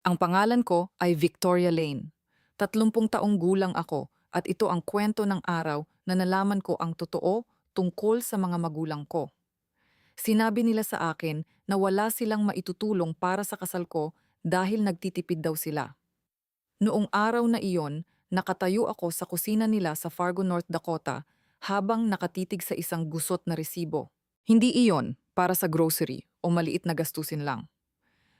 Ang pangalan ko ay Victoria Lane. 30 taong gulang ako at ito ang kwento ng araw na nalaman ko ang totoo tungkol sa mga magulang ko. Sinabi nila sa akin na wala silang maitutulong para sa kasal ko dahil nagtitipid daw sila. Noong araw na iyon, nakatayo ako sa kusina nila sa Fargo, North Dakota habang nakatitig sa isang gusot na resibo. Hindi iyon para sa grocery o maliit na gastusin lang.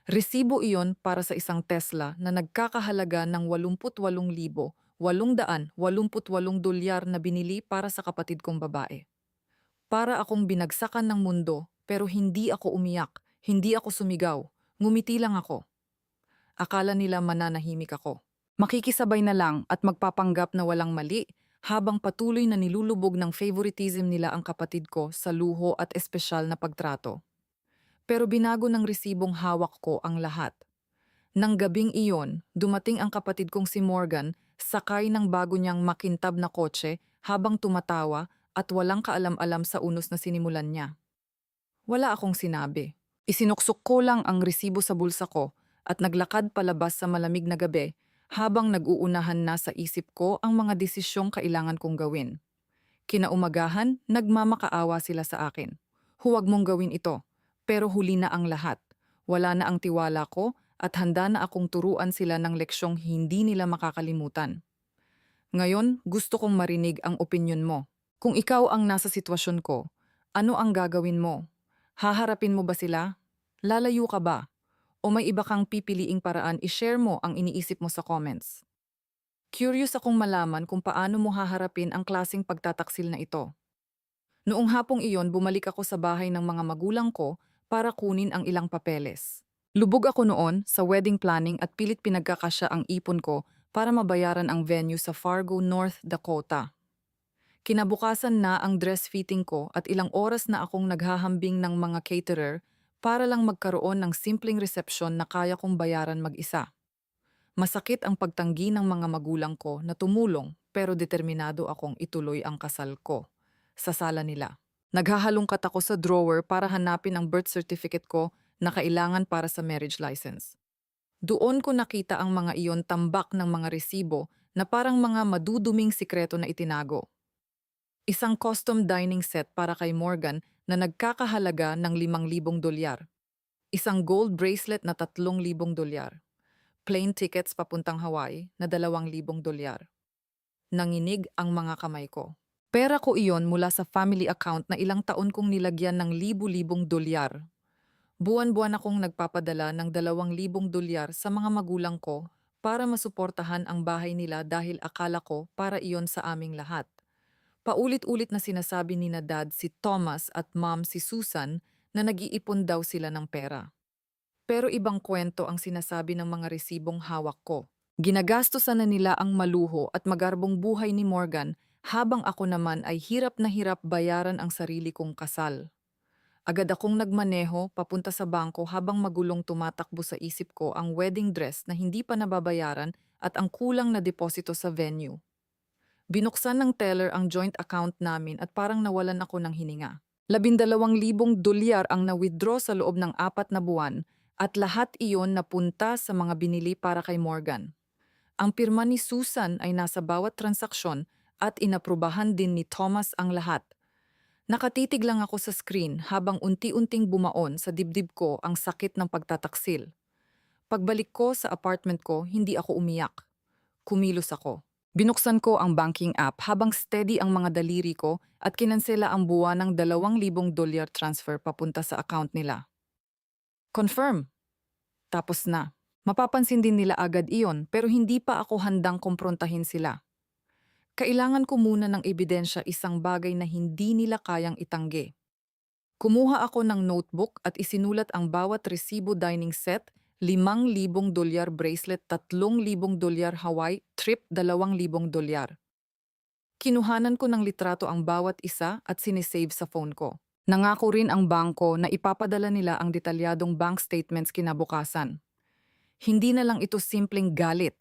Resibo iyon para sa isang Tesla na nagkakahalaga ng $88,888 na binili para sa kapatid kong babae. Para akong binagsakan ng mundo pero hindi ako umiyak, hindi ako sumigaw, ngumiti lang ako. Akala nila mananahimik ako. Makikisabay na lang at magpapanggap na walang mali habang patuloy na nilulubog ng favoritism nila ang kapatid ko sa luho at espesyal na pagtrato. Pero binago ng resibong hawak ko ang lahat. Nang gabing iyon, dumating ang kapatid kong si Morgan, sakay ng bago niyang makintab na kotse habang tumatawa at walang kaalam-alam sa unos na sinimulan niya. Wala akong sinabi. Isinuksok ko lang ang resibo sa bulsa ko at naglakad palabas sa malamig na gabi habang nag-uunahan na sa isip ko ang mga desisyong kailangan kong gawin. Kinaumagahan, nagmamakaawa sila sa akin. Huwag mong gawin ito, pero huli na ang lahat. Wala na ang tiwala ko at handa na akong turuan sila ng leksyong hindi nila makakalimutan. Ngayon, gusto kong marinig ang opinyon mo. Kung ikaw ang nasa sitwasyon ko, ano ang gagawin mo? Haharapin mo ba sila? Lalayo ka ba? O may iba kang pipiliing paraan i-share mo ang iniisip mo sa comments? Curious akong malaman kung paano mo haharapin ang klaseng pagtataksil na ito. Noong hapong iyon, bumalik ako sa bahay ng mga magulang ko para kunin ang ilang papeles. Lubog ako noon sa wedding planning at pilit pinagkakasya ang ipon ko para mabayaran ang venue sa Fargo, North Dakota. Kinabukasan na ang dress fitting ko at ilang oras na akong naghahambing ng mga caterer para lang magkaroon ng simpleng resepsyon na kaya kong bayaran mag-isa. Masakit ang pagtanggi ng mga magulang ko na tumulong pero determinado akong ituloy ang kasal ko sa sala nila. Naghahalongkat ako sa drawer para hanapin ang birth certificate ko na kailangan para sa marriage license. Doon ko nakita ang mga iyon tambak ng mga resibo na parang mga maduduming sikreto na itinago. Isang custom dining set para kay Morgan na nagkakahalaga ng $5,000. Isang gold bracelet na $3,000. Plane tickets papuntang Hawaii na $2,000. Nanginig ang mga kamay ko. Pera ko iyon mula sa family account na ilang taon kong nilagyan ng libu-libong dolyar. Buwan-buwan akong nagpapadala ng $2,000 sa mga magulang ko para masuportahan ang bahay nila dahil akala ko para iyon sa aming lahat. Paulit-ulit na sinasabi ni na dad si Thomas at mom si Susan na nag-iipon daw sila ng pera. Pero ibang kwento ang sinasabi ng mga resibong hawak ko. Ginagastosan na nila ang maluho at magarbong buhay ni Morgan habang ako naman ay hirap na hirap bayaran ang sarili kong kasal. Agad akong nagmaneho papunta sa bangko habang magulong tumatakbo sa isip ko ang wedding dress na hindi pa nababayaran at ang kulang na deposito sa venue. Binuksan ng teller ang joint account namin at parang nawalan ako ng hininga. $12,000 ang na-withdraw sa loob ng 4 na buwan at lahat iyon napunta sa mga binili para kay Morgan. Ang pirma ni Susan ay nasa bawat transaksyon at inaprubahan din ni Thomas ang lahat. Nakatitig lang ako sa screen habang unti-unting bumaon sa dibdib ko ang sakit ng pagtataksil. Pagbalik ko sa apartment ko, hindi ako umiyak. Kumilos ako. Binuksan ko ang banking app habang steady ang mga daliri ko at kinansela ang buwan ng $2,000 transfer papunta sa account nila. Confirm. Tapos na. Mapapansin din nila agad iyon pero hindi pa ako handang kumprontahin sila. Kailangan ko muna ng ebidensya, isang bagay na hindi nila kayang itanggi. Kumuha ako ng notebook at isinulat ang bawat resibo dining set, $5,000 bracelet, $3,000 Hawaii trip, $2,000. Kinuhanan ko ng litrato ang bawat isa at sinisave sa phone ko. Nangako rin ang bangko na ipapadala nila ang detalyadong bank statements kinabukasan. Hindi na lang ito simpleng galit.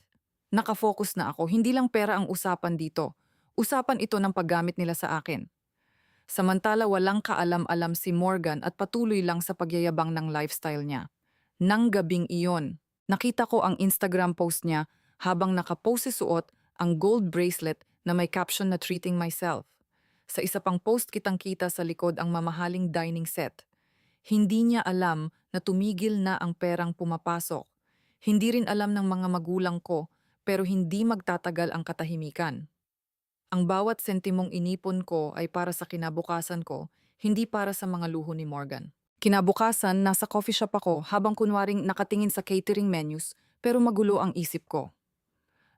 Nakafocus na ako, hindi lang pera ang usapan dito. Usapan ito ng paggamit nila sa akin. Samantala walang kaalam-alam si Morgan at patuloy lang sa pagyayabang ng lifestyle niya. Nang gabing iyon, Nakita ko ang Instagram post niya habang nakapost si suot ang gold bracelet na may caption na treating myself. Sa isa pang post kitang-kita sa likod ang mamahaling dining set. Hindi niya alam na tumigil na ang perang pumapasok. Hindi rin alam ng mga magulang ko, pero hindi magtatagal ang katahimikan. Ang bawat sentimong inipon ko ay para sa kinabukasan ko, hindi para sa mga luho ni Morgan. Kinabukasan, nasa coffee shop ako habang kunwaring nakatingin sa catering menus, pero magulo ang isip ko.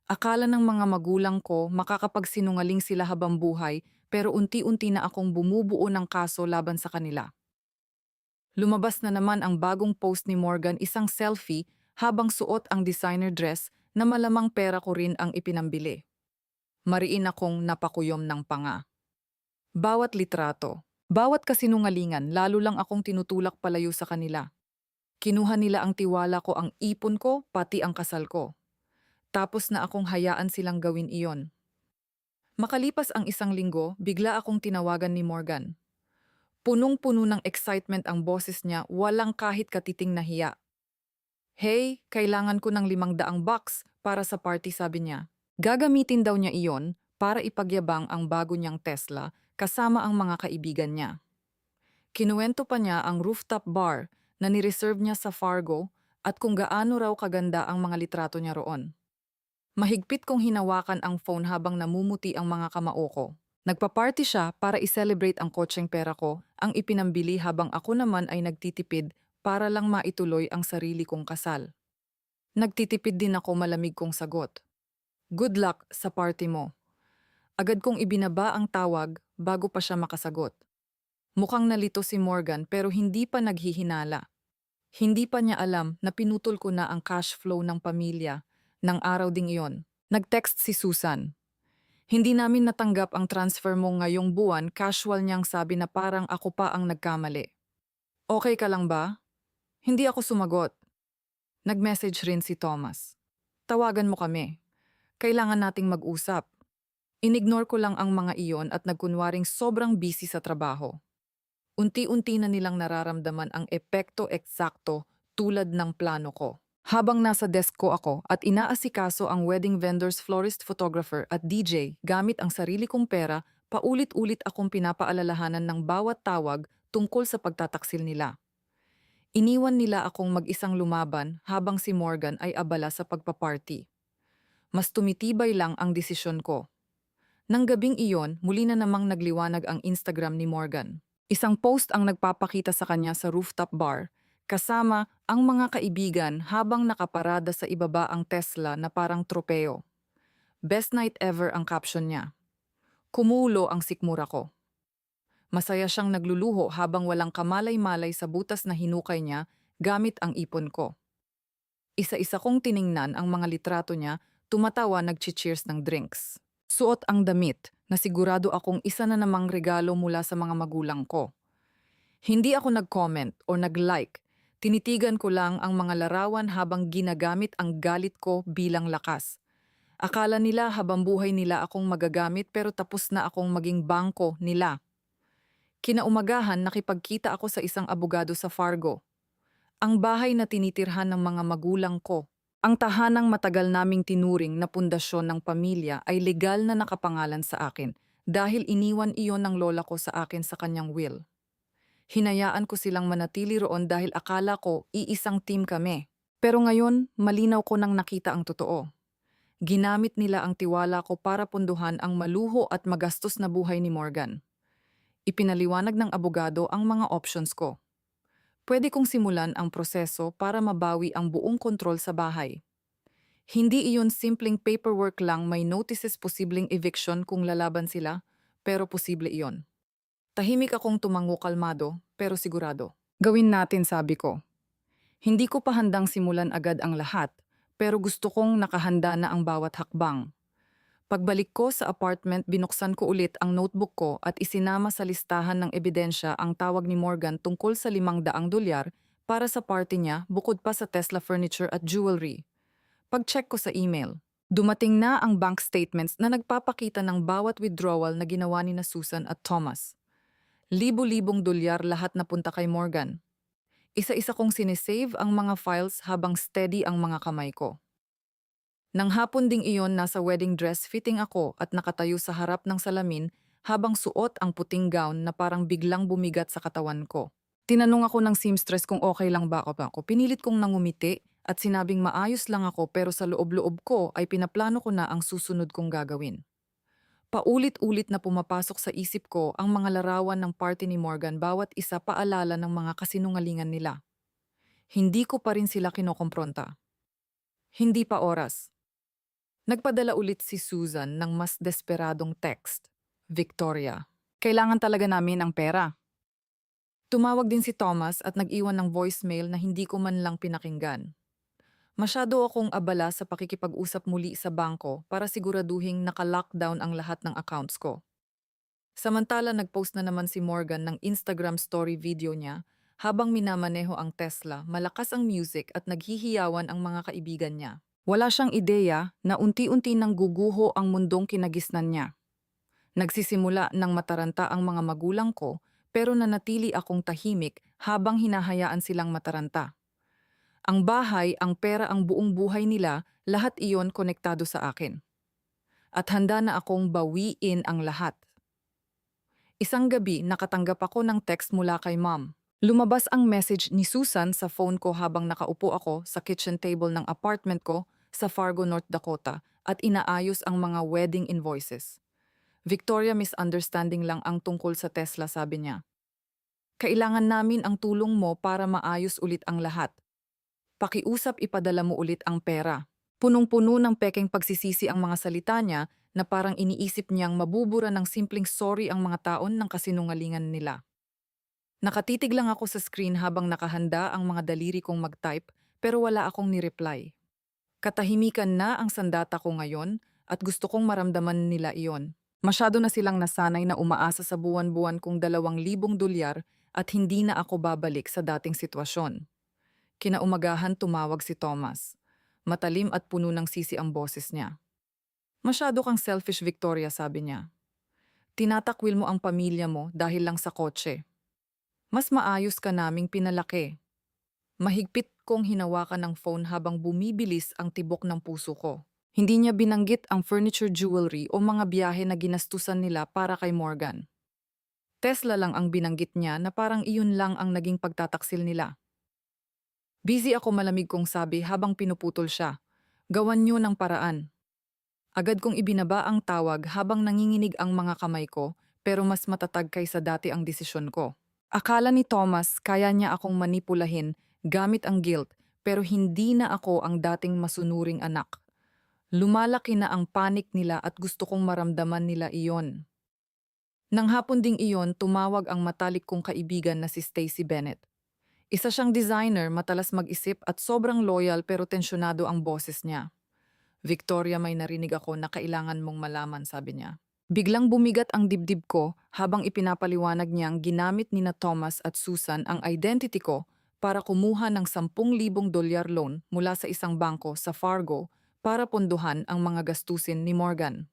Akala ng mga magulang ko makakapagsinungaling sila habang buhay, pero unti-unti na akong bumubuo ng kaso laban sa kanila. Lumabas na naman ang bagong post ni Morgan, isang selfie habang suot ang designer dress na malamang pera ko rin ang ipinambili. Mariin akong napakuyom ng panga. Bawat litrato, bawat kasinungalingan, lalo lang akong tinutulak palayo sa kanila. Kinuha nila ang tiwala ko, ang ipon ko, pati ang kasal ko. Tapos na akong hayaan silang gawin iyon. Makalipas ang isang linggo, bigla akong tinawagan ni Morgan. Punong-puno ng excitement ang boses niya, walang kahit katiting na hiya. "Hey, kailangan ko ng 500 bucks para sa party," sabi niya. Gagamitin daw niya iyon para ipagyabang ang bago niyang Tesla kasama ang mga kaibigan niya. Kinuwento pa niya ang rooftop bar na nireserve niya sa Fargo at kung gaano raw kaganda ang mga litrato niya roon. Mahigpit kong hinawakan ang phone habang namumuti ang mga kamao ko. Nagpa-party siya para i-celebrate ang kotseng pera ko, ang ipinambili, habang ako naman ay nagtitipid para lang maituloy ang sarili kong kasal. Nagtitipid din ako, malamig kong sagot. "Good luck sa party mo." Agad kong ibinaba ang tawag bago pa siya makasagot. Mukhang nalito si Morgan pero hindi pa naghihinala. Hindi pa niya alam na pinutol ko na ang cash flow ng pamilya ng araw ding iyon. Nag-text si Susan. "Hindi namin natanggap ang transfer mo ngayong buwan," casual niyang sabi na parang ako pa ang nagkamali. "Okay ka lang ba?" Hindi ako sumagot. Nag-message rin si Thomas. "Tawagan mo kami. Kailangan nating mag-usap." Inignore ko lang ang mga iyon at nagkunwaring sobrang busy sa trabaho. Unti-unti na nilang nararamdaman ang epekto eksakto tulad ng plano ko. Habang nasa desk ko ako at inaasikaso ang wedding vendors, florist, photographer at DJ gamit ang sarili kong pera, paulit-ulit akong pinapaalalahanan ng bawat tawag tungkol sa pagtataksil nila. Iniwan nila akong mag-isang lumaban habang si Morgan ay abala sa pagpaparty. Mas tumitibay lang ang desisyon ko. Nang gabing iyon, muli na namang nagliwanag ang Instagram ni Morgan. Isang post ang nagpapakita sa kanya sa rooftop bar, kasama ang mga kaibigan habang nakaparada sa ibaba ang Tesla na parang tropeo. "Best night ever" ang caption niya. Kumulo ang sikmura ko. Masaya siyang nagluluho habang walang kamalay-malay sa butas na hinukay niya gamit ang ipon ko. Isa-isa kong tiningnan ang mga litrato niya, tumatawa, nagchi-cheers ng drinks. Suot ang damit na sigurado akong isa na namang regalo mula sa mga magulang ko. Hindi ako nag-comment o nag-like. Tinitigan ko lang ang mga larawan habang ginagamit ang galit ko bilang lakas. Akala nila habang buhay nila akong magagamit, pero tapos na akong maging bangko nila. Kinaumagahan, nakipagkita ako sa isang abogado sa Fargo. Ang bahay na tinitirhan ng mga magulang ko, ang tahanang matagal naming tinuring na pundasyon ng pamilya, ay legal na nakapangalan sa akin dahil iniwan iyon ng lola ko sa akin sa kanyang will. Hinayaan ko silang manatili roon dahil akala ko iisang team kami. Pero ngayon, malinaw ko nang nakita ang totoo. Ginamit nila ang tiwala ko para punduhan ang maluho at magastos na buhay ni Morgan. Ipinaliwanag ng abogado ang mga options ko. Pwede kong simulan ang proseso para mabawi ang buong kontrol sa bahay. Hindi iyon simpleng paperwork lang, may notices, posibleng eviction kung lalaban sila, pero posible iyon. Tahimik akong tumango, kalmado, pero sigurado. "Gawin natin," sabi ko. Hindi ko pa handang simulan agad ang lahat, pero gusto kong nakahanda na ang bawat hakbang. Pagbalik ko sa apartment, binuksan ko ulit ang notebook ko at isinama sa listahan ng ebidensya ang tawag ni Morgan tungkol sa $500 para sa party niya, bukod pa sa Tesla furniture at jewelry. Pag-check ko sa email, dumating na ang bank statements na nagpapakita ng bawat withdrawal na ginawa ni na Susan at Thomas. Libo-libong dolyar, lahat napunta kay Morgan. Isa-isa kong sinisave ang mga files habang steady ang mga kamay ko. Nang hapon ding iyon, nasa wedding dress fitting ako at nakatayo sa harap ng salamin habang suot ang puting gown na parang biglang bumigat sa katawan ko. Tinanong ako ng seamstress kung okay lang ba ako. Pinilit kong nangumiti at sinabing maayos lang ako, pero sa loob-loob ko ay pinaplano ko na ang susunod kong gagawin. Paulit-ulit na pumapasok sa isip ko ang mga larawan ng party ni Morgan, bawat isa paalala ng mga kasinungalingan nila. Hindi ko pa rin sila kinokompronta. Hindi pa oras. Nagpadala ulit si Susan ng mas desperadong text. Victoria, kailangan talaga namin ang pera. Tumawag din si Thomas at nag-iwan ng voicemail na hindi ko man lang pinakinggan. Masyado akong abala sa pakikipag-usap muli sa bangko para siguraduhing naka-lockdown ang lahat ng accounts ko. Samantala, nag-post na naman si Morgan ng Instagram story video niya habang minamaneho ang Tesla, malakas ang music at naghihiyawan ang mga kaibigan niya. Wala siyang ideya na unti-unti nang guguho ang mundong kinagisnan niya. Nagsisimula ng mataranta ang mga magulang ko, pero nanatili akong tahimik habang hinahayaan silang mataranta. Ang bahay, ang pera, ang buong buhay nila, lahat iyon konektado sa akin. At handa na akong bawiin ang lahat. Isang gabi, nakatanggap ako ng text mula kay Mom. Lumabas ang message ni Susan sa phone ko habang nakaupo ako sa kitchen table ng apartment ko sa Fargo, North Dakota at inaayos ang mga wedding invoices. Victoria, misunderstanding lang ang tungkol sa Tesla, sabi niya. Kailangan namin ang tulong mo para maayos ulit ang lahat. Pakiusap, ipadala mo ulit ang pera. Punong-puno ng pekeng pagsisisi ang mga salita niya na parang iniisip niyang mabubura ng simpleng sorry ang mga taon ng kasinungalingan nila. Nakatitig lang ako sa screen habang nakahanda ang mga daliri kong mag-type, pero wala akong ni-reply. Katahimikan na ang sandata ko ngayon at gusto kong maramdaman nila iyon. Masyado na silang nasanay na umaasa sa buwan-buwan kong $2,000 at hindi na ako babalik sa dating sitwasyon. Kinaumagahan, tumawag si Thomas. Matalim at puno ng sisi ang boses niya. Masyado kang selfish, Victoria, sabi niya. Tinatakwil mo ang pamilya mo dahil lang sa kotse. Mas maayos ka naming pinalaki. Mahigpit kong hinawakan ng phone habang bumibilis ang tibok ng puso ko. Hindi niya binanggit ang furniture jewelry o mga biyahe na ginastusan nila para kay Morgan. Tesla lang ang binanggit niya na parang iyon lang ang naging pagtataksil nila. Busy ako, malamig kong sabi habang pinuputol siya. Gawan niyo ng paraan. Agad kong ibinaba ang tawag habang nanginginig ang mga kamay ko, pero mas matatag kaysa dati ang desisyon ko. Akala ni Thomas kaya niya akong manipulahin gamit ang guilt, pero hindi na ako ang dating masunuring anak. Lumalaki na ang panik nila at gusto kong maramdaman nila iyon. Nang hapon ding iyon, tumawag ang matalik kong kaibigan na si Stacy Bennett. Isa siyang designer, matalas mag-isip at sobrang loyal, pero tensyonado ang boses niya. Victoria, may narinig ako na kailangan mong malaman, sabi niya. Biglang bumigat ang dibdib ko habang ipinapaliwanag niyang ginamit nina Thomas at Susan ang identity ko para kumuha ng $10,000 loan mula sa isang bangko sa Fargo para pondohan ang mga gastusin ni Morgan.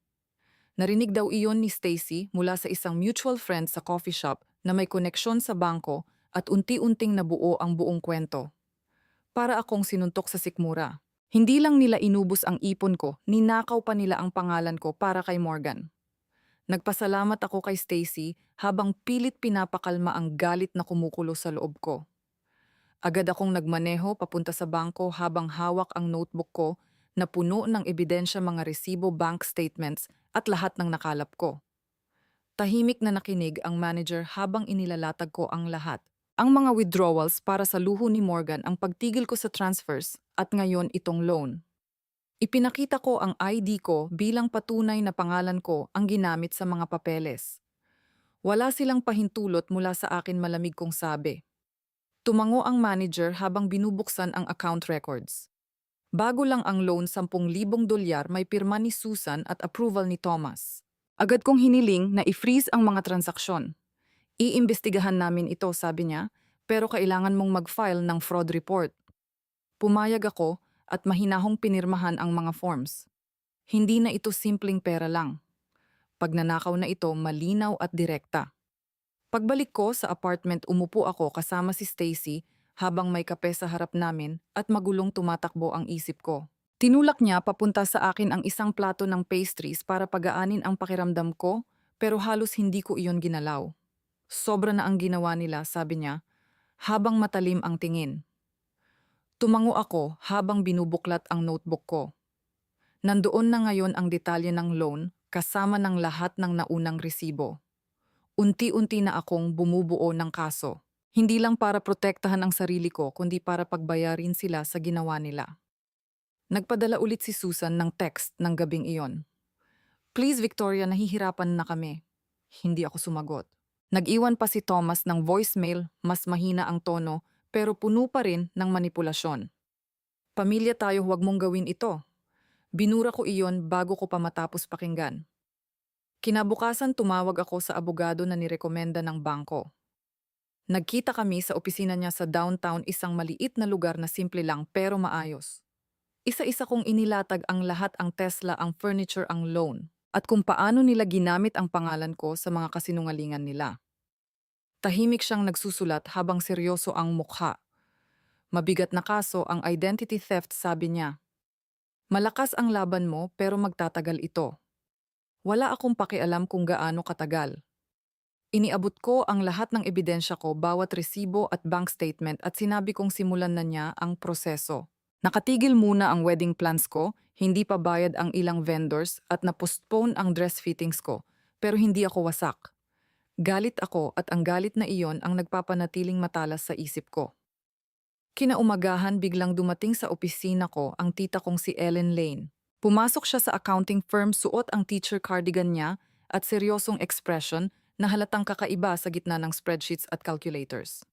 Narinig daw iyon ni Stacy mula sa isang mutual friend sa coffee shop na may koneksyon sa bangko at unti-unting nabuo ang buong kwento. Para akong sinuntok sa sikmura. Hindi lang nila inubos ang ipon ko, ninakaw pa nila ang pangalan ko para kay Morgan. Nagpasalamat ako kay Stacy habang pilit pinapakalma ang galit na kumukulo sa loob ko. Agad akong nagmaneho papunta sa bangko habang hawak ang notebook ko na puno ng ebidensya, mga resibo, bank statements at lahat ng nakalap ko. Tahimik na nakinig ang manager habang inilalatag ko ang lahat. Ang mga withdrawals para sa luho ni Morgan, ang pagtigil ko sa transfers at ngayon itong loan. Ipinakita ko ang ID ko bilang patunay na pangalan ko ang ginamit sa mga papeles. Wala silang pahintulot mula sa akin, malamig kong sabi. Tumango ang manager habang binubuksan ang account records. Bago lang ang loan, $10,000, may pirma ni Susan at approval ni Thomas. Agad kong hiniling na i-freeze ang mga transaksyon. Iimbestigahan namin ito, sabi niya, pero kailangan mong mag-file ng fraud report. Pumayag ako at mahinahong pinirmahan ang mga forms. Hindi na ito simpleng pera lang. Pagnanakaw na ito, malinaw at direkta. Pagbalik ko sa apartment, umupo ako kasama si Stacy habang may kape sa harap namin at magulong tumatakbo ang isip ko. Tinulak niya papunta sa akin ang isang plato ng pastries para pagaanin ang pakiramdam ko, pero halos hindi ko iyon ginalaw. Sobra na ang ginawa nila, sabi niya, habang matalim ang tingin. Tumango ako habang binubuklat ang notebook ko. Nandoon na ngayon ang detalye ng loan kasama ng lahat ng naunang resibo. Unti-unti na akong bumubuo ng kaso. Hindi lang para protektahan ang sarili ko kundi para pagbayarin sila sa ginawa nila. Nagpadala ulit si Susan ng text ng gabing iyon. Please Victoria, nahihirapan na kami. Hindi ako sumagot. Nag-iwan pa si Thomas ng voicemail, mas mahina ang tono pero puno pa rin ng manipulasyon. Pamilya tayo, huwag mong gawin ito. Binura ko iyon bago ko pa matapos pakinggan. Kinabukasan tumawag ako sa abogado na nirekomenda ng bangko. Nagkita kami sa opisina niya sa downtown, isang maliit na lugar na simple lang pero maayos. Isa-isa kong inilatag ang lahat, ang Tesla, ang furniture, ang loan, at kung paano nila ginamit ang pangalan ko sa mga kasinungalingan nila. Tahimik siyang nagsusulat habang seryoso ang mukha. Mabigat na kaso ang identity theft, sabi niya. Malakas ang laban mo pero magtatagal ito. Wala akong pakialam kung gaano katagal. Iniabot ko ang lahat ng ebidensya ko, bawat resibo at bank statement, at sinabi kong simulan na niya ang proseso. Nakatigil muna ang wedding plans ko, hindi pa bayad ang ilang vendors at na-postpone ang dress fittings ko, pero hindi ako wasak. Galit ako at ang galit na iyon ang nagpapanatiling matalas sa isip ko. Kinaumagahan biglang dumating sa opisina ko ang tita kong si Ellen Lane. Pumasok siya sa accounting firm, suot ang teacher cardigan niya at seryosong expression na halatang kakaiba sa gitna ng spreadsheets at calculators.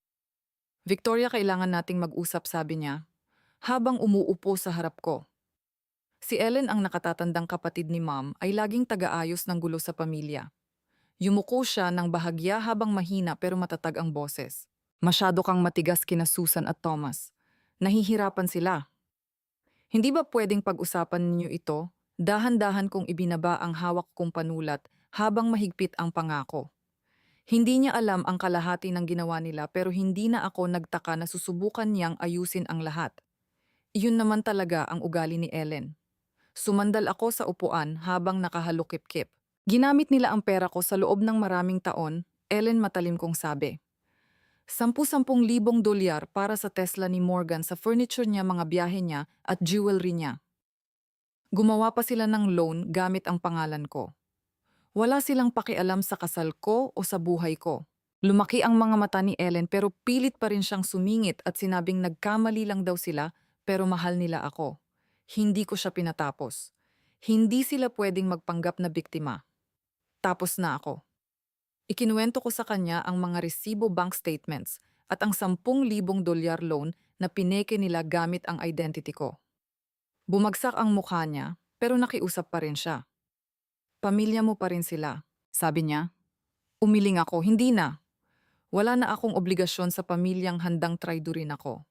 Victoria, kailangan nating mag-usap, sabi niya, habang umuupo sa harap ko. Si Ellen, ang nakatatandang kapatid ni Mom, ay laging taga-ayos ng gulo sa pamilya. Yumuko siya ng bahagya habang mahina pero matatag ang boses. Masyado kang matigas kina Susan at Thomas. Nahihirapan sila. Hindi ba pwedeng pag-usapan ninyo ito? Dahan-dahan kong ibinaba ang hawak kong panulat habang mahigpit ang pangako. Hindi niya alam ang kalahati ng ginawa nila pero hindi na ako nagtaka na susubukan niyang ayusin ang lahat. Iyon naman talaga ang ugali ni Ellen. Sumandal ako sa upuan habang nakahalukip-kip. Ginamit nila ang pera ko sa loob ng maraming taon, Ellen, matalim kong sabi. 10,000 dolyar para sa Tesla ni Morgan, sa furniture niya, mga biyahe niya at jewelry niya. Gumawa pa sila ng loan gamit ang pangalan ko. Wala silang pakialam sa kasal ko o sa buhay ko. Lumaki ang mga mata ni Ellen pero pilit pa rin siyang sumingit at sinabing nagkamali lang daw sila pero mahal nila ako. Hindi ko siya pinatapos. Hindi sila pwedeng magpanggap na biktima. Tapos na ako. Ikinuwento ko sa kanya ang mga resibo, bank statements at ang 10,000 dolyar loan na pineke nila gamit ang identity ko. Bumagsak ang mukha niya pero nakiusap pa rin siya. Pamilya mo pa rin sila, sabi niya. Umiling ako, hindi na. Wala na akong obligasyon sa pamilyang handang traidorin ako.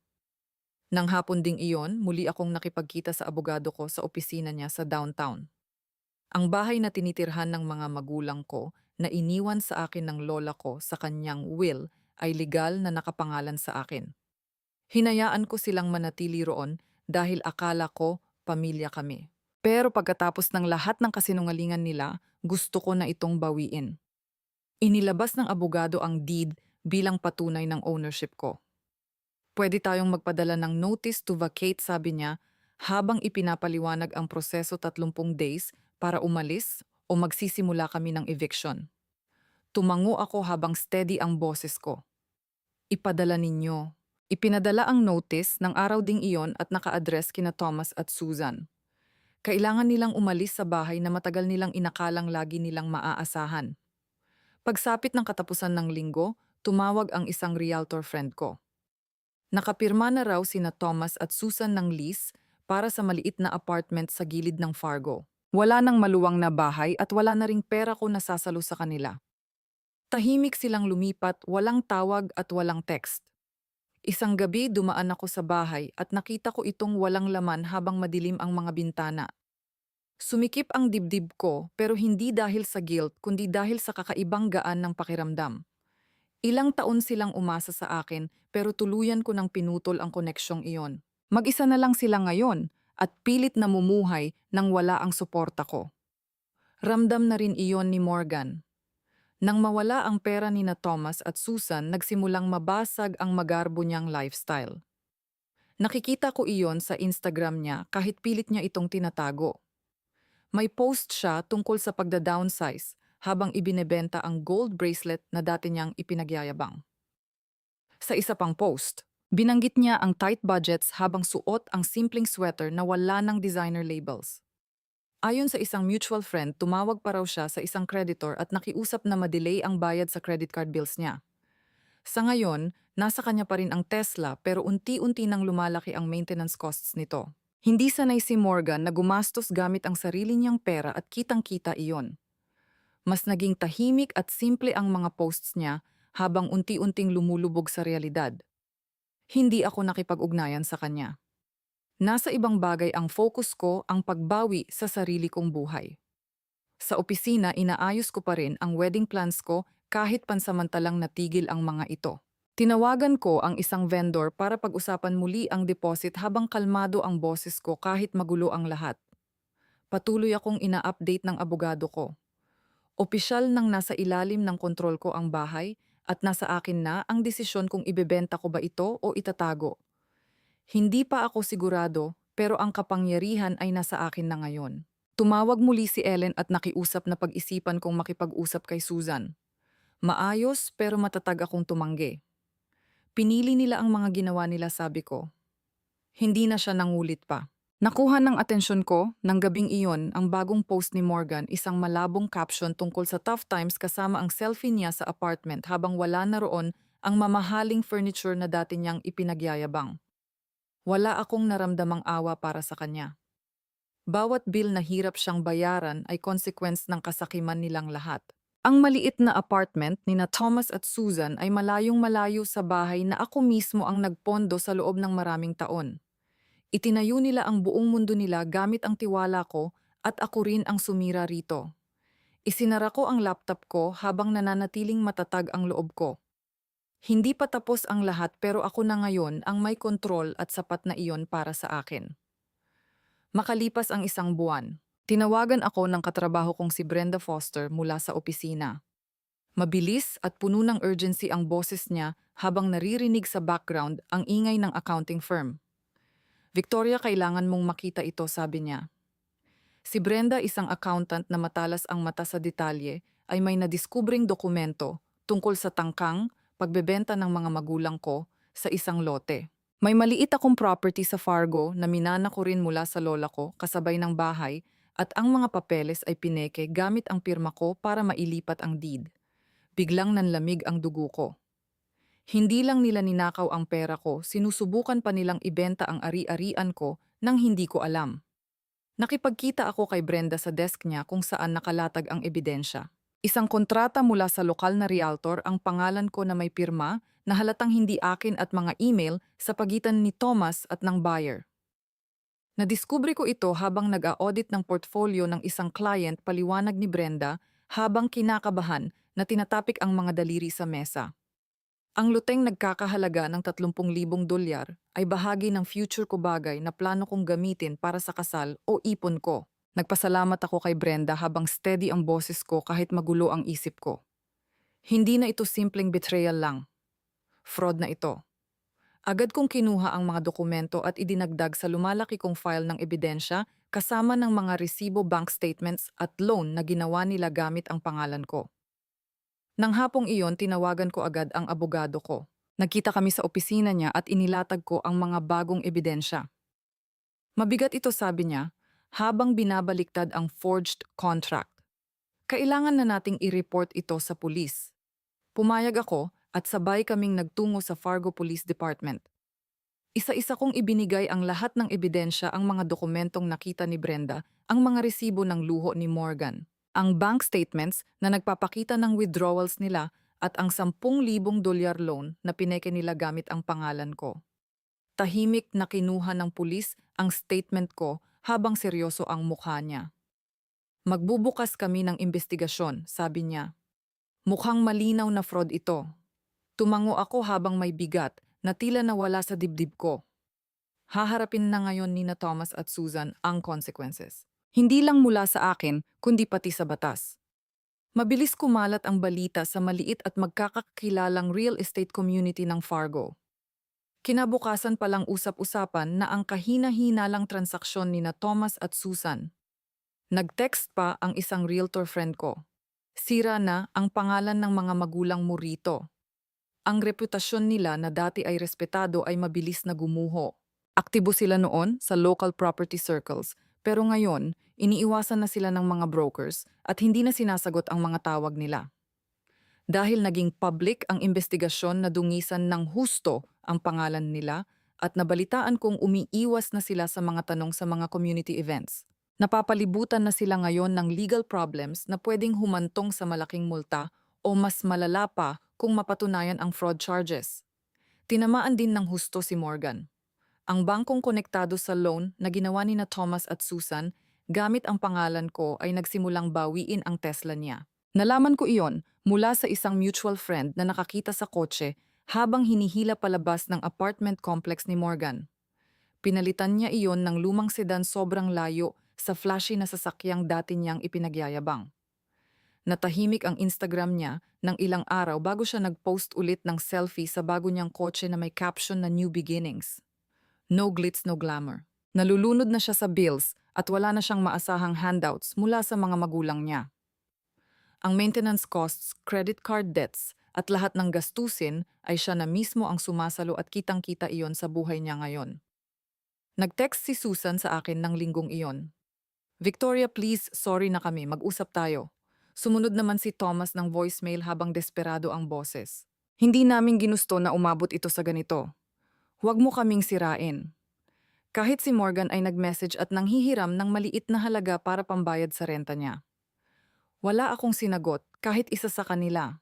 Nang hapon ding iyon, muli akong nakipagkita sa abogado ko sa opisina niya sa downtown. Ang bahay na tinitirhan ng mga magulang ko na iniwan sa akin ng lola ko sa kanyang will ay legal na nakapangalan sa akin. Hinayaan ko silang manatili roon dahil akala ko pamilya kami. Pero pagkatapos ng lahat ng kasinungalingan nila, gusto ko na itong bawiin. Inilabas ng abogado ang deed bilang patunay ng ownership ko. Pwede tayong magpadala ng notice to vacate, sabi niya, habang ipinapaliwanag ang proseso, 30 days para umalis o magsisimula kami ng eviction. Tumango ako habang steady ang boses ko. Ipadala ninyo. Ipinadala ang notice ng araw ding iyon at naka-address kina Thomas at Susan. Kailangan nilang umalis sa bahay na matagal nilang inakalang lagi nilang maaasahan. Pagsapit ng katapusan ng linggo, tumawag ang isang realtor friend ko. Nakapirma na raw sina Thomas at Susan ng lease para sa maliit na apartment sa gilid ng Fargo. Wala nang maluwang na bahay at wala na ring pera ko nasasalo sa kanila. Tahimik silang lumipat, walang tawag at walang text. Isang gabi dumaan ako sa bahay at nakita ko itong walang laman habang madilim ang mga bintana. Sumikip ang dibdib ko pero hindi dahil sa guilt kundi dahil sa kakaibang gaan ng pakiramdam. Ilang taon silang umasa sa akin pero tuluyan ko nang pinutol ang koneksyong iyon. Mag-isa na lang sila ngayon at pilit na mumuhay nang wala ang suporta ko. Ramdam na rin iyon ni Morgan. Nang mawala ang pera ni na Thomas at Susan, nagsimulang mabasag ang magarbo niyang lifestyle. Nakikita ko iyon sa Instagram niya kahit pilit niya itong tinatago. May post siya tungkol sa pagda-downsize habang ibinebenta ang gold bracelet na dati niyang ipinagyayabang. Sa isa pang post, binanggit niya ang tight budgets habang suot ang simpleng sweater na wala ng designer labels. Ayon sa isang mutual friend, tumawag pa raw siya sa isang creditor at nakiusap na ma-delay ang bayad sa credit card bills niya. Sa ngayon, nasa kanya pa rin ang Tesla pero unti-unti nang lumalaki ang maintenance costs nito. Hindi sanay si Morgan na gumastos gamit ang sarili niyang pera at kitang-kita iyon. Mas naging tahimik at simple ang mga posts niya habang unti-unting lumulubog sa realidad. Hindi ako nakipag-ugnayan sa kanya. Nasa ibang bagay ang focus ko ang pagbawi sa sarili kong buhay. Sa opisina, inaayos ko pa rin ang wedding plans ko kahit pansamantalang natigil ang mga ito. Tinawagan ko ang isang vendor para pag-usapan muli ang deposit habang kalmado ang boses ko kahit magulo ang lahat. Patuloy akong ina-update ng abogado ko. Opisyal nang nasa ilalim ng kontrol ko ang bahay at nasa akin na ang desisyon kung ibebenta ko ba ito o itatago. Hindi pa ako sigurado pero ang kapangyarihan ay nasa akin na ngayon. Tumawag muli si Ellen at nakiusap na pag-isipan kong makipag-usap kay Susan. Maayos pero matatag akong tumanggi. Pinili nila ang mga ginawa nila, sabi ko. Hindi na siya nangulit pa. Nakuha ng atensyon ko ng gabing iyon ang bagong post ni Morgan, isang malabong caption tungkol sa tough times kasama ang selfie niya sa apartment habang wala na roon ang mamahaling furniture na dati niyang ipinagyayabang. Wala akong naramdamang awa para sa kanya. Bawat bill na hirap siyang bayaran ay consequence ng kasakiman nilang lahat. Ang maliit na apartment ni na Thomas at Susan ay malayong-malayo sa bahay na ako mismo ang nagpondo sa loob ng maraming taon. Itinayo nila ang buong mundo nila gamit ang tiwala ko at ako rin ang sumira rito. Isinara ko ang laptop ko habang nananatiling matatag ang loob ko. Hindi pa tapos ang lahat pero ako na ngayon ang may kontrol at sapat na iyon para sa akin. Makalipas ang isang buwan, tinawagan ako ng katrabaho kong si Brenda Foster mula sa opisina. Mabilis at puno ng urgency ang boses niya habang naririnig sa background ang ingay ng accounting firm. Victoria, kailangan mong makita ito, sabi niya. Si Brenda, isang accountant na matalas ang mata sa detalye, ay may nadiskubring dokumento tungkol sa tangkang pagbebenta ng mga magulang ko sa isang lote. May maliit akong property sa Fargo na minana ko rin mula sa lola ko kasabay ng bahay at ang mga papeles ay pineke gamit ang pirma ko para mailipat ang deed. Biglang nanlamig ang dugo ko. Hindi lang nila ninakaw ang pera ko, sinusubukan pa nilang ibenta ang ari-arian ko nang hindi ko alam. Nakipagkita ako kay Brenda sa desk niya kung saan nakalatag ang ebidensya. Isang kontrata mula sa lokal na realtor, ang pangalan ko na may pirma na halatang hindi akin at mga email sa pagitan ni Thomas at ng buyer. Nadiskubre ko ito habang nag-audit ng portfolio ng isang client, paliwanag ni Brenda habang kinakabahan na tinatapik ang mga daliri sa mesa. Ang luteng nagkakahalaga ng $30,000 ay bahagi ng future ko, bagay na plano kong gamitin para sa kasal o ipon ko. Nagpasalamat ako kay Brenda habang steady ang boses ko kahit magulo ang isip ko. Hindi na ito simpleng betrayal lang. Fraud na ito. Agad kong kinuha ang mga dokumento at idinagdag sa lumalaki kong file ng ebidensya kasama ng mga resibo, bank statements at loan na ginawa nila gamit ang pangalan ko. Nang hapong iyon, tinawagan ko agad ang abogado ko. Nagkita kami sa opisina niya at inilatag ko ang mga bagong ebidensya. Mabigat ito, sabi niya, habang binabaliktad ang forged contract. Kailangan na nating i-report ito sa pulis. Pumayag ako at sabay kaming nagtungo sa Fargo Police Department. Isa-isa kong ibinigay ang lahat ng ebidensya, ang mga dokumentong nakita ni Brenda, ang mga resibo ng luho ni Morgan, ang bank statements na nagpapakita ng withdrawals nila at ang $10,000 loan na pineke nila gamit ang pangalan ko. Tahimik na kinuha ng pulis ang statement ko habang seryoso ang mukha niya. Magbubukas kami ng investigasyon, sabi niya. Mukhang malinaw na fraud ito. Tumango ako habang may bigat na tila nawala sa dibdib ko. Haharapin na ngayon ni na Thomas at Susan ang consequences. Hindi lang mula sa akin, kundi pati sa batas. Mabilis kumalat ang balita sa maliit at magkakakilalang real estate community ng Fargo. Kinabukasan palang usap-usapan na ang kahina-hinalang transaksyon ni na Thomas at Susan. Nag-text pa ang isang realtor friend ko. Sira na ang pangalan ng mga magulang mo rito. Ang reputasyon nila na dati ay respetado ay mabilis na gumuho. Aktibo sila noon sa local property circles, pero ngayon, iniiwasan na sila ng mga brokers at hindi na sinasagot ang mga tawag nila. Dahil naging public ang investigasyon na dungisan ng husto ang pangalan nila at nabalitaan kong umiiwas na sila sa mga tanong sa mga community events. Napapalibutan na sila ngayon ng legal problems na pwedeng humantong sa malaking multa o mas malala pa kung mapatunayan ang fraud charges. Tinamaan din ng husto si Morgan. Ang bangkong konektado sa loan na ginawa ni na Thomas at Susan gamit ang pangalan ko ay nagsimulang bawiin ang Tesla niya. Nalaman ko iyon mula sa isang mutual friend na nakakita sa kotse habang hinihila palabas ng apartment complex ni Morgan. Pinalitan niya iyon ng lumang sedan sobrang layo sa flashy na sasakyang dati niyang ipinagyayabang. Natahimik ang Instagram niya ng ilang araw bago siya nag-post ulit ng selfie sa bago niyang kotse na may caption na New Beginnings. No glitz, no glamour. Nalulunod na siya sa bills at wala na siyang maasahang handouts mula sa mga magulang niya. Ang maintenance costs, credit card debts, at lahat ng gastusin ay siya na mismo ang sumasalo at kitang-kita iyon sa buhay niya ngayon. Nag-text si Susan sa akin ng linggong iyon. Victoria, please, sorry na kami, mag-usap tayo. Sumunod naman si Thomas ng voicemail habang desperado ang boses. Hindi namin ginusto na umabot ito sa ganito. Huwag mo kaming sirain. Kahit si Morgan ay nag-message at nanghihiram ng maliit na halaga para pambayad sa renta niya. Wala akong sinagot kahit isa sa kanila.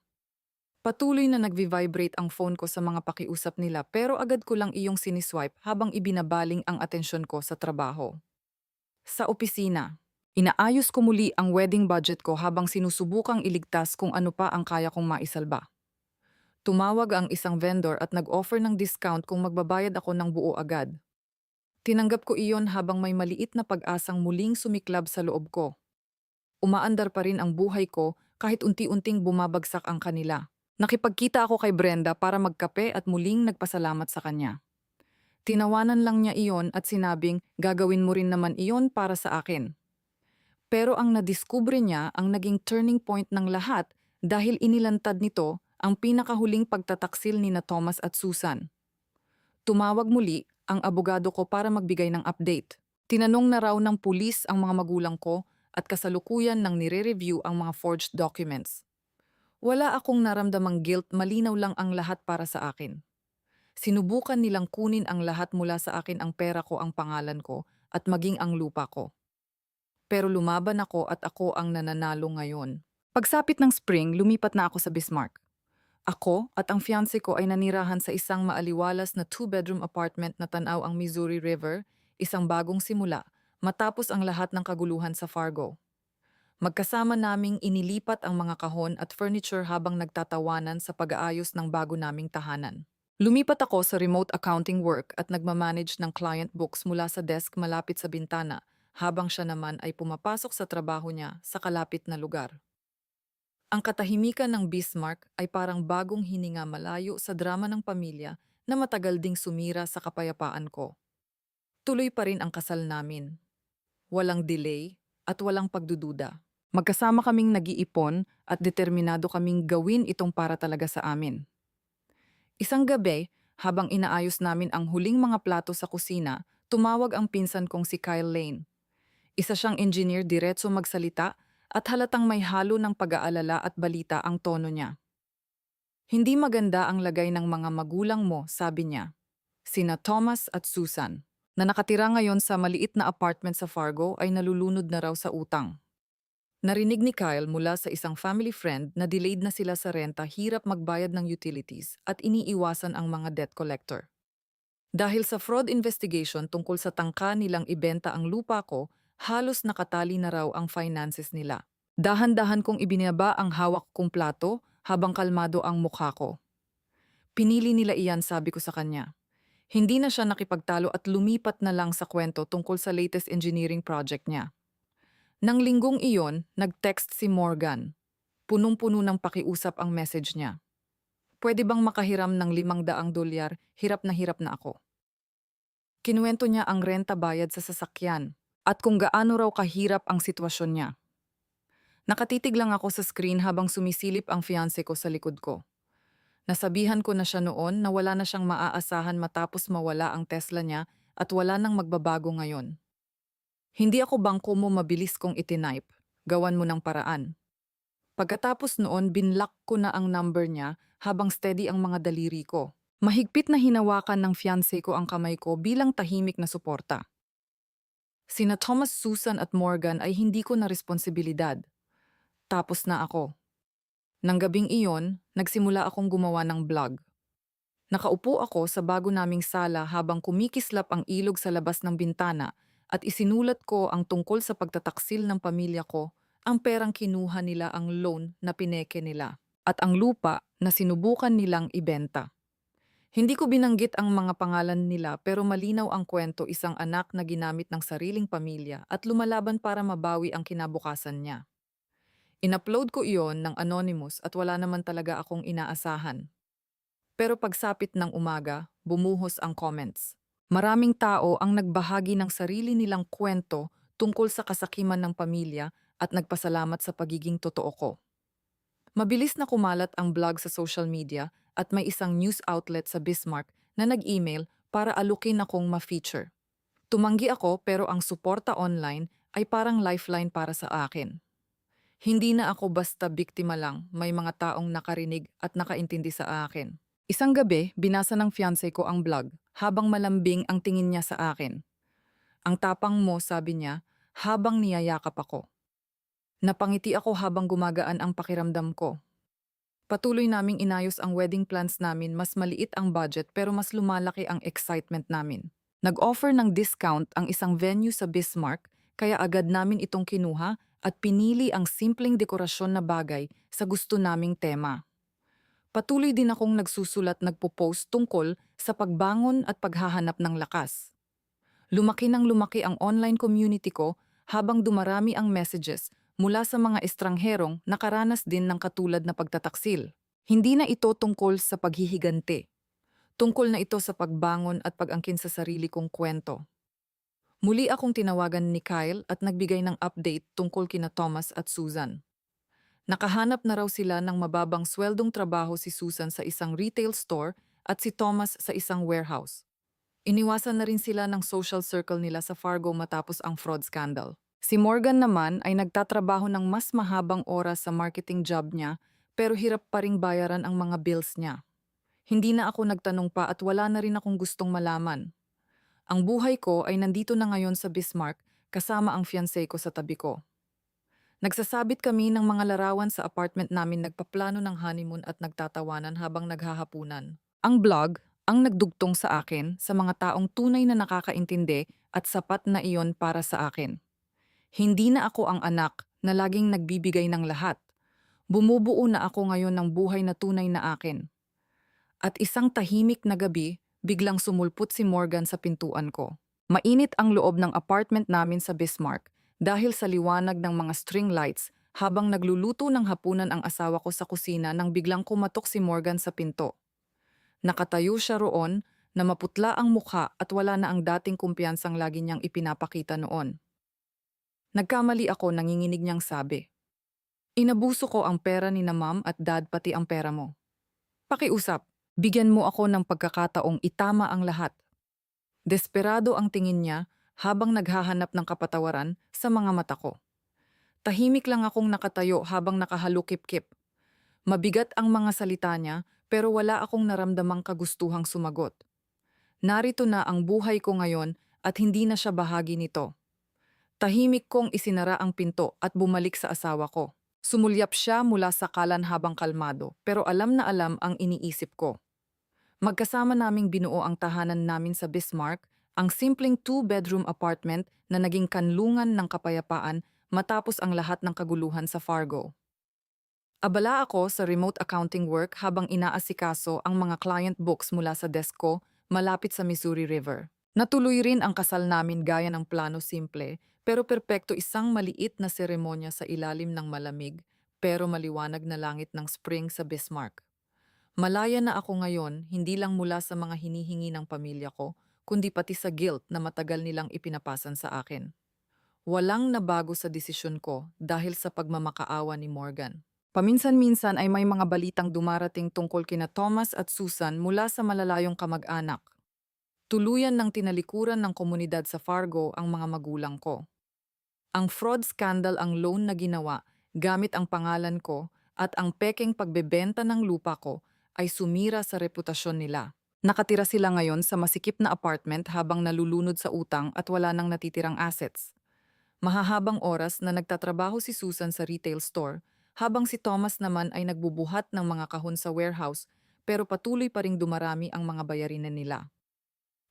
Patuloy na nagvi-vibrate ang phone ko sa mga pakiusap nila pero agad ko lang iyong siniswipe habang ibinabaling ang atensyon ko sa trabaho. Sa opisina, inaayos ko muli ang wedding budget ko habang sinusubukang iligtas kung ano pa ang kaya kong maisalba. Tumawag ang isang vendor at nag-offer ng discount kung magbabayad ako ng buo agad. Tinanggap ko iyon habang may maliit na pag-asang muling sumiklab sa loob ko. Umaandar pa rin ang buhay ko kahit unti-unting bumabagsak ang kanila. Nakipagkita ako kay Brenda para magkape at muling nagpasalamat sa kanya. Tinawanan lang niya iyon at sinabing gagawin mo rin naman iyon para sa akin. Pero ang nadiskubre niya ang naging turning point ng lahat dahil inilantad nito ang pinakahuling pagtataksil ni na Thomas at Susan. Tumawag muli ang abogado ko para magbigay ng update. Tinanong na raw ng pulis ang mga magulang ko at kasalukuyan nang nire-review ang mga forged documents. Wala akong naramdamang guilt, malinaw lang ang lahat para sa akin. Sinubukan nilang kunin ang lahat mula sa akin, ang pera ko, ang pangalan ko, at maging ang lupa ko. Pero lumaban ako at ako ang nananalo ngayon. Pagsapit ng spring, lumipat na ako sa Bismarck. Ako at ang fiancé ko ay nanirahan sa isang maaliwalas na 2-bedroom apartment na tanaw ang Missouri River, isang bagong simula, matapos ang lahat ng kaguluhan sa Fargo. Magkasama naming inilipat ang mga kahon at furniture habang nagtatawanan sa pag-aayos ng bago naming tahanan. Lumipat ako sa remote accounting work at nagmamanage ng client books mula sa desk malapit sa bintana, habang siya naman ay pumapasok sa trabaho niya sa kalapit na lugar. Ang katahimikan ng Bismarck ay parang bagong hininga malayo sa drama ng pamilya na matagal ding sumira sa kapayapaan ko. Tuloy pa rin ang kasal namin. Walang delay at walang pagdududa. Magkasama kaming nag-iipon at determinado kaming gawin itong para talaga sa amin. Isang gabi, habang inaayos namin ang huling mga plato sa kusina, tumawag ang pinsan kong si Kyle Lane. Isa siyang engineer, diretso magsalita at halatang may halo ng pag-aalala at balita ang tono niya. Hindi maganda ang lagay ng mga magulang mo, sabi niya. Sina Thomas at Susan, na nakatira ngayon sa maliit na apartment sa Fargo, ay nalulunod na raw sa utang. Narinig ni Kyle mula sa isang family friend na delayed na sila sa renta, hirap magbayad ng utilities at iniiwasan ang mga debt collector. Dahil sa fraud investigation tungkol sa tangka nilang ibenta ang lupa ko, halos nakatali na raw ang finances nila. Dahan-dahan kong ibinaba ang hawak kong plato habang kalmado ang mukha ko. Pinili nila iyan, sabi ko sa kanya. Hindi na siya nakipagtalo at lumipat na lang sa kwento tungkol sa latest engineering project niya. Nang linggong iyon, nag-text si Morgan. Punong-puno ng pakiusap ang message niya. Pwede bang makahiram ng $500? Hirap na ako. Kinuwento niya ang renta bayad sa sasakyan at kung gaano raw kahirap ang sitwasyon niya. Nakatitig lang ako sa screen habang sumisilip ang fiancé ko sa likod ko. Nasabihan ko na siya noon na wala na siyang maaasahan matapos mawala ang Tesla niya at wala nang magbabago ngayon. Hindi ako bangko mo, mabilis kong itinipe. Gawan mo ng paraan. Pagkatapos noon, binlock ko na ang number niya habang steady ang mga daliri ko. Mahigpit na hinawakan ng fiancé ko ang kamay ko bilang tahimik na suporta. Sina Thomas, Susan at Morgan ay hindi ko na responsibilidad. Tapos na ako. Nang gabing iyon, nagsimula akong gumawa ng blog. Nakaupo ako sa bago naming sala habang kumikislap ang ilog sa labas ng bintana at isinulat ko ang tungkol sa pagtataksil ng pamilya ko, ang perang kinuha nila, ang loan na pineke nila, at ang lupa na sinubukan nilang ibenta. Hindi ko binanggit ang mga pangalan nila pero malinaw ang kwento, isang anak na ginamit ng sariling pamilya at lumalaban para mabawi ang kinabukasan niya. In-upload ko iyon ng anonymous at wala naman talaga akong inaasahan. Pero pagsapit ng umaga, bumuhos ang comments. Maraming tao ang nagbahagi ng sarili nilang kwento tungkol sa kasakiman ng pamilya at nagpasalamat sa pagiging totoo ko. Mabilis na kumalat ang blog sa social media at may isang news outlet sa Bismarck na nag-email para alukin akong ma-feature. Tumanggi ako pero ang suporta online ay parang lifeline para sa akin. Hindi na ako basta biktima lang, may mga taong nakarinig at nakaintindi sa akin. Isang gabi, binasa ng fiancé ko ang blog habang malambing ang tingin niya sa akin. Ang tapang mo, sabi niya, habang niyayakap ako. Napangiti ako habang gumagaan ang pakiramdam ko. Patuloy naming inayos ang wedding plans namin, mas maliit ang budget pero mas lumalaki ang excitement namin. Nag-offer ng discount ang isang venue sa Bismarck kaya agad namin itong kinuha at pinili ang simpleng dekorasyon na bagay sa gusto naming tema. Patuloy din akong nagsusulat, nagpo-post tungkol sa pagbangon at paghahanap ng lakas. Lumaki ng lumaki ang online community ko habang dumarami ang messages mula sa mga estrangherong nakaranas din ng katulad na pagtataksil. Hindi na ito tungkol sa paghihigante. Tungkol na ito sa pagbangon at pag-angkin sa sarili kong kwento. Muli akong tinawagan ni Kyle at nagbigay ng update tungkol kina Thomas at Susan. Nakahanap na raw sila ng mababang sweldong trabaho, si Susan sa isang retail store at si Thomas sa isang warehouse. Iniwasan na rin sila ng social circle nila sa Fargo matapos ang fraud scandal. Si Morgan naman ay nagtatrabaho ng mas mahabang oras sa marketing job niya pero hirap pa ring bayaran ang mga bills niya. Hindi na ako nagtanong pa at wala na rin akong gustong malaman. Ang buhay ko ay nandito na ngayon sa Bismarck kasama ang fiancé ko sa tabi ko. Nagsasabit kami ng mga larawan sa apartment namin, nagpaplano ng honeymoon at nagtatawanan habang naghahapunan. Ang blog ang nagdugtong sa akin sa mga taong tunay na nakakaintindi at sapat na iyon para sa akin. Hindi na ako ang anak na laging nagbibigay ng lahat. Bumubuo na ako ngayon ng buhay na tunay na akin. At isang tahimik na gabi, biglang sumulpot si Morgan sa pintuan ko. Mainit ang loob ng apartment namin sa Bismarck dahil sa liwanag ng mga string lights habang nagluluto ng hapunan ang asawa ko sa kusina nang biglang kumatok si Morgan sa pinto. Nakatayo siya roon na maputla ang mukha at wala na ang dating kumpiyansang lagi niyang ipinapakita noon. Nagkamali ako, nanginginig niyang sabi. Inabuso ko ang pera ni na ma'am at dad, pati ang pera mo. Pakiusap, bigyan mo ako ng pagkakataong itama ang lahat. Desperado ang tingin niya habang naghahanap ng kapatawaran sa mga mata ko. Tahimik lang akong nakatayo habang nakahalukip-kip. Mabigat ang mga salita niya pero wala akong naramdamang kagustuhang sumagot. Narito na ang buhay ko ngayon at hindi na siya bahagi nito. Tahimik kong isinara ang pinto at bumalik sa asawa ko. Sumulyap siya mula sa kalan habang kalmado pero alam na alam ang iniisip ko. Magkasama naming binuo ang tahanan namin sa Bismarck, ang simpleng 2-bedroom apartment na naging kanlungan ng kapayapaan matapos ang lahat ng kaguluhan sa Fargo. Abala ako sa remote accounting work habang inaasikaso ang mga client books mula sa desk ko malapit sa Missouri River. Natuloy rin ang kasal namin gaya ng plano simple, pero perpekto isang maliit na seremonya sa ilalim ng malamig pero maliwanag na langit ng spring sa Bismarck. Malaya na ako ngayon, hindi lang mula sa mga hinihingi ng pamilya ko, kundi pati sa guilt na matagal nilang ipinapasan sa akin. Walang nabago sa desisyon ko dahil sa pagmamakaawa ni Morgan. Paminsan-minsan ay may mga balitang dumarating tungkol kina Thomas at Susan mula sa malalayong kamag-anak. Tuluyan ng tinalikuran ng komunidad sa Fargo ang mga magulang ko. Ang fraud scandal ang loan na ginawa gamit ang pangalan ko at ang pekeng pagbebenta ng lupa ko ay sumira sa reputasyon nila. Nakatira sila ngayon sa masikip na apartment habang nalulunod sa utang at wala nang natitirang assets. Mahahabang oras na nagtatrabaho si Susan sa retail store, habang si Thomas naman ay nagbubuhat ng mga kahon sa warehouse, pero patuloy pa ring dumarami ang mga bayarinan nila.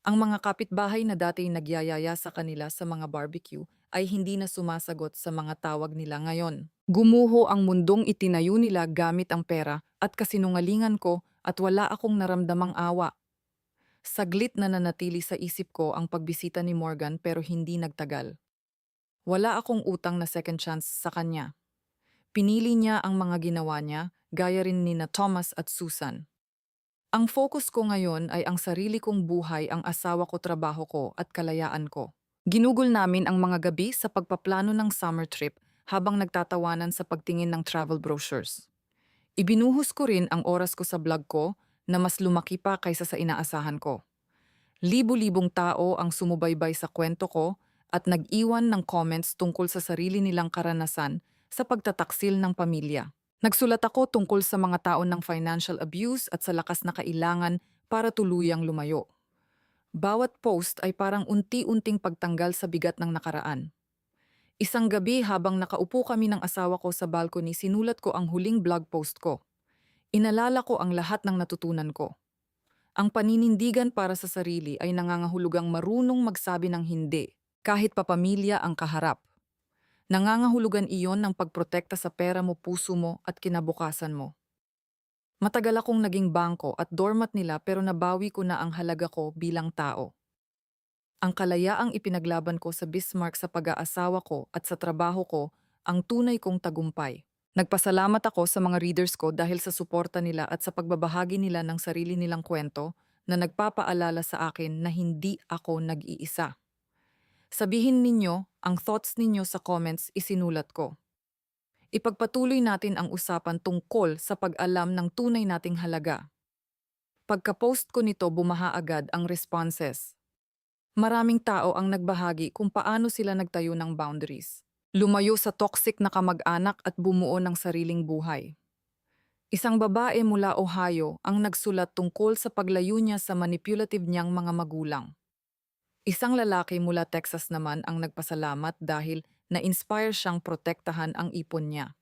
Ang mga kapitbahay na dati nagyayaya sa kanila sa mga barbecue ay hindi na sumasagot sa mga tawag nila ngayon. Gumuho ang mundong itinayo nila gamit ang pera at kasinungalingan ko at wala akong naramdamang awa. Saglit na nanatili sa isip ko ang pagbisita ni Morgan pero hindi nagtagal. Wala akong utang na second chance sa kanya. Pinili niya ang mga ginawa niya, gaya rin ni na Thomas at Susan. Ang focus ko ngayon ay ang sarili kong buhay, ang asawa ko, trabaho ko at kalayaan ko. Ginugol namin ang mga gabi sa pagpaplano ng summer trip habang nagtatawanan sa pagtingin ng travel brochures. Ibinuhos ko rin ang oras ko sa blog ko na mas lumaki pa kaysa sa inaasahan ko. Libu-libong tao ang sumubaybay sa kwento ko at nag-iwan ng comments tungkol sa sarili nilang karanasan sa pagtataksil ng pamilya. Nagsulat ako tungkol sa mga taon ng financial abuse at sa lakas na kailangan para tuluyang lumayo. Bawat post ay parang unti-unting pagtanggal sa bigat ng nakaraan. Isang gabi habang nakaupo kami ng asawa ko sa balcony, sinulat ko ang huling blog post ko. Inalala ko ang lahat ng natutunan ko. Ang paninindigan para sa sarili ay nangangahulugang marunong magsabi ng hindi, kahit papamilya ang kaharap. Nangangahulugan iyon ng pagprotekta sa pera mo, puso mo at kinabukasan mo. Matagal akong naging bangko at doormat nila pero nabawi ko na ang halaga ko bilang tao. Ang kalayaang ipinaglaban ko sa Bismarck, sa pag-aasawa ko at sa trabaho ko ang tunay kong tagumpay. Nagpasalamat ako sa mga readers ko dahil sa suporta nila at sa pagbabahagi nila ng sarili nilang kwento na nagpapaalala sa akin na hindi ako nag-iisa. Sabihin ninyo ang thoughts ninyo sa comments, isinulat ko. Ipagpatuloy natin ang usapan tungkol sa pag-alam ng tunay nating halaga. Pagka-post ko nito, bumaha agad ang responses. Maraming tao ang nagbahagi kung paano sila nagtayo ng boundaries. Lumayo sa toxic na kamag-anak at bumuo ng sariling buhay. Isang babae mula Ohio ang nagsulat tungkol sa paglayo niya sa manipulative niyang mga magulang. Isang lalaki mula Texas naman ang nagpasalamat dahil na-inspire siyang protektahan ang ipon niya.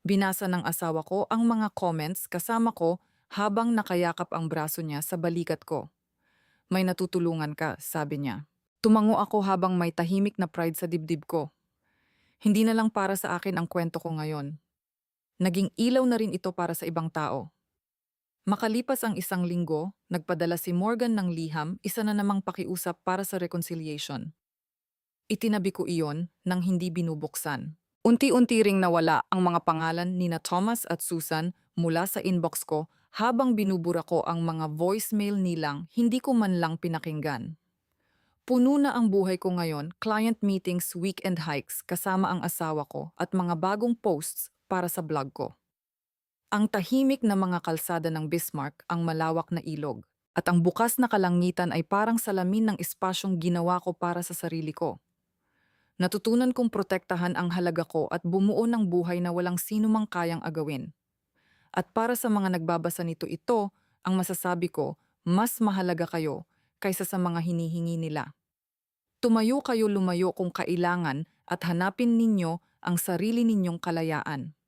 Binasa ng asawa ko ang mga comments kasama ko habang nakayakap ang braso niya sa balikat ko. May natutulungan ka, sabi niya. Tumango ako habang may tahimik na pride sa dibdib ko. Hindi na lang para sa akin ang kwento ko ngayon. Naging ilaw na rin ito para sa ibang tao. Makalipas ang isang linggo, nagpadala si Morgan ng liham, isa na namang pakiusap para sa reconciliation. Itinabi ko iyon nang hindi binubuksan. Unti-unti ring nawala ang mga pangalan ni na Thomas at Susan mula sa inbox ko habang binubura ko ang mga voicemail nilang hindi ko man lang pinakinggan. Puno na ang buhay ko ngayon, client meetings, weekend hikes kasama ang asawa ko at mga bagong posts para sa blog ko. Ang tahimik na mga kalsada ng Bismarck ang malawak na ilog, at ang bukas na kalangitan ay parang salamin ng espasyong ginawa ko para sa sarili ko. Natutunan kong protektahan ang halaga ko at bumuo ng buhay na walang sino mang kayang agawin. At para sa mga nagbabasa nito, ito ang masasabi ko, mas mahalaga kayo kaysa sa mga hinihingi nila. Tumayo kayo, lumayo kung kailangan at hanapin ninyo ang sarili ninyong kalayaan.